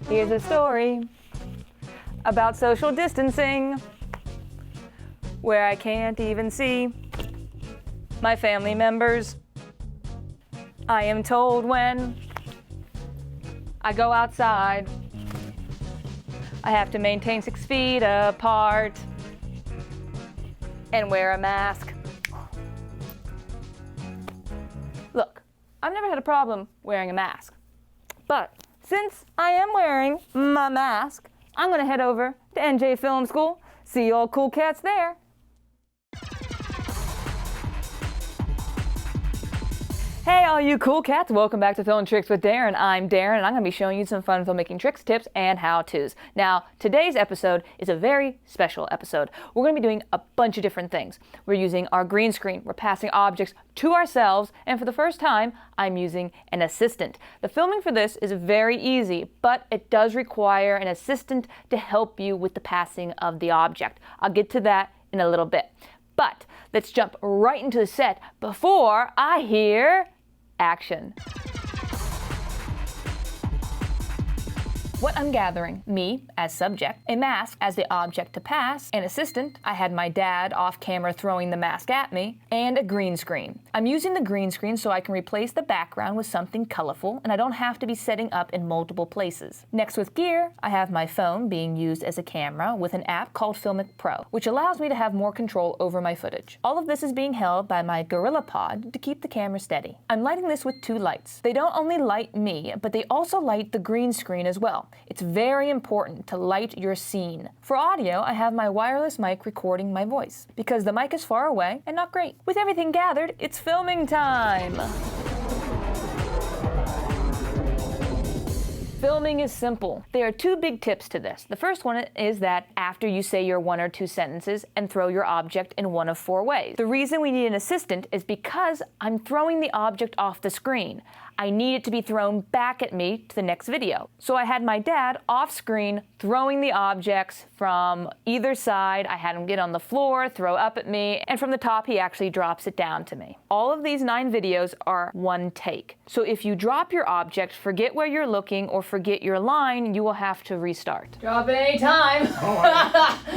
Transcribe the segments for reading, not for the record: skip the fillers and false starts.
Here's a story about social distancing where I can't even see my family members. I am told when I go outside, I have to maintain 6 feet apart and wear a mask. Look, I've never had a problem wearing a mask, but since I am wearing my mask, I'm gonna head over to NJ Film School, see all cool cats there. Hey all you cool cats, welcome back to Film Tricks with Daryn. I'm Daryn and I'm going to be showing you some fun filmmaking tricks, tips, and how-tos. Now, today's episode is a very special episode. We're going to be doing a bunch of different things. We're using our green screen, we're passing objects to ourselves, and for the first time, I'm using an assistant. The filming for this is very easy, but it does require an assistant to help you with the passing of the object. I'll get to that in a little bit. But let's jump right into the set before I hear action. What I'm gathering: me as subject, a mask as the object to pass, an assistant, I had my dad off camera throwing the mask at me, and a green screen. I'm using the green screen so I can replace the background with something colorful and I don't have to be setting up in multiple places. Next with gear, I have my phone being used as a camera with an app called Filmic Pro, which allows me to have more control over my footage. All of this is being held by my Gorilla Pod to keep the camera steady. I'm lighting this with 2 lights. They don't only light me, but they also light the green screen as well. It's very important to light your scene. For audio, I have my wireless mic recording my voice because the mic is far away and not great. With everything gathered, it's filming time. Filming is simple. There are 2 big tips to this. The first one is that after you say your 1 or 2 sentences and throw your object in one of 4 ways. The reason we need an assistant is because I'm throwing the object off the screen. I need it to be thrown back at me to the next video. So I had my dad off screen throwing the objects from either side. I had him get on the floor, throw up at me, and from the top he actually drops it down to me. All of these 9 videos are 1 take. So if you drop your object, forget where you're looking, or forget your line, you will have to restart. Drop it anytime.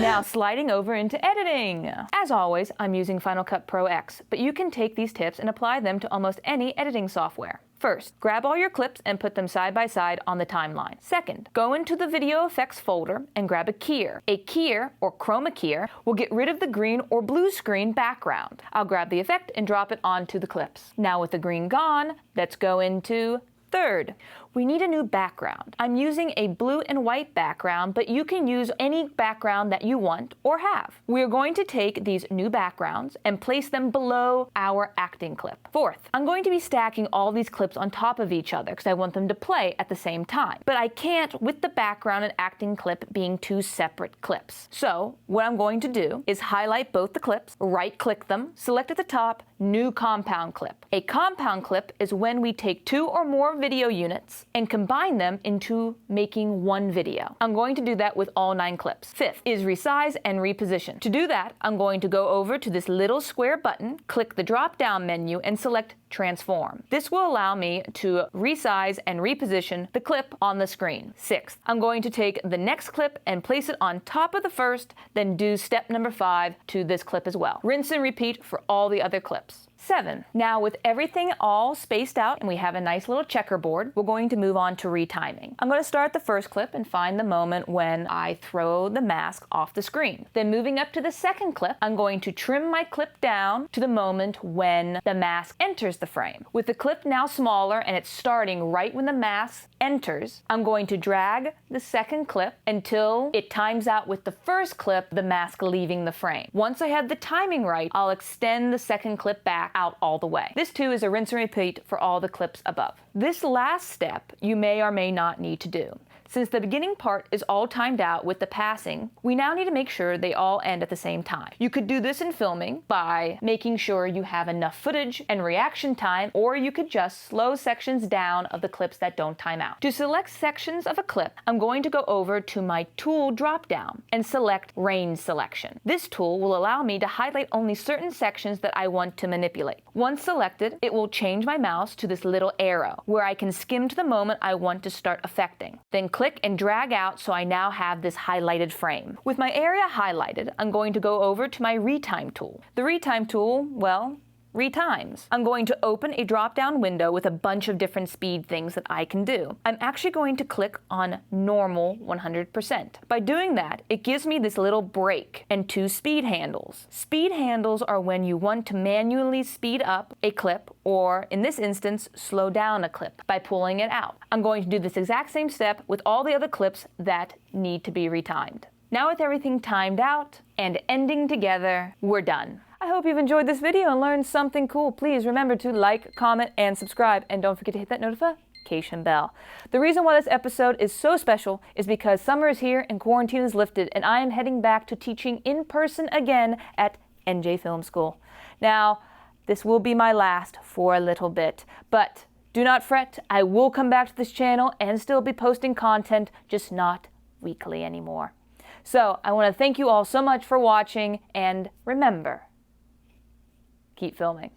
Now sliding over into editing. As always, I'm using Final Cut Pro X, but you can take these tips and apply them to almost any editing software. First, grab all your clips and put them side by side on the timeline. Second, go into the video effects folder and grab a keyer. A keyer, or chroma keyer, will get rid of the green or blue screen background. I'll grab the effect and drop it onto the clips. Now with the green gone, let's go into third. We need a new background. I'm using a blue and white background, but you can use any background that you want or have. We're going to take these new backgrounds and place them below our acting clip. Fourth, I'm going to be stacking all these clips on top of each other because I want them to play at the same time. But I can't with the background and acting clip being 2 separate clips. So what I'm going to do is highlight both the clips, right-click them, select at the top, New Compound Clip. A compound clip is when we take 2 or more video units and combine them into making 1 video. I'm going to do that with all 9 clips. Fifth is resize and reposition. To do that, I'm going to go over to this little square button, click the drop-down menu, and select Transform. This will allow me to resize and reposition the clip on the screen. Sixth, I'm going to take the next clip and place it on top of the first, then do step number 5 to this clip as well. Rinse and repeat for all the other clips. 7. Now with everything all spaced out and we have a nice little checkerboard, we're going to move on to retiming. I'm going to start the first clip and find the moment when I throw the mask off the screen. Then moving up to the second clip, I'm going to trim my clip down to the moment when the mask enters the frame. With the clip now smaller and it's starting right when the mask enters, I'm going to drag the second clip until it times out with the first clip, the mask leaving the frame. Once I have the timing right, I'll extend the second clip back out all the way. This too is a rinse and repeat for all the clips above. This last step you may or may not need to do. Since the beginning part is all timed out with the passing, we now need to make sure they all end at the same time. You could do this in filming by making sure you have enough footage and reaction time, or you could just slow sections down of the clips that don't time out. To select sections of a clip, I'm going to go over to my tool drop-down and select Range Selection. This tool will allow me to highlight only certain sections that I want to manipulate. Once selected, it will change my mouse to this little arrow where I can skim to the moment I want to start affecting. Then click click and drag out so I now have this highlighted frame. With my area highlighted, I'm going to go over to my retime tool. The retime tool, well, retimes. I'm going to open a drop-down window with a bunch of different speed things that I can do. I'm actually going to click on normal 100%. By doing that, it gives me this little break and 2 speed handles. Speed handles are when you want to manually speed up a clip, or in this instance, slow down a clip by pulling it out. I'm going to do this exact same step with all the other clips that need to be retimed. Now with everything timed out and ending together, we're done. I hope you've enjoyed this video and learned something cool. Please remember to like, comment, and subscribe, and don't forget to hit that notification bell. The reason why this episode is so special is because summer is here and quarantine is lifted, and I am heading back to teaching in person again at NJ Film School. Now, this will be my last for a little bit, but do not fret, I will come back to this channel and still be posting content, just not weekly anymore. So, I want to thank you all so much for watching, and remember, keep filming.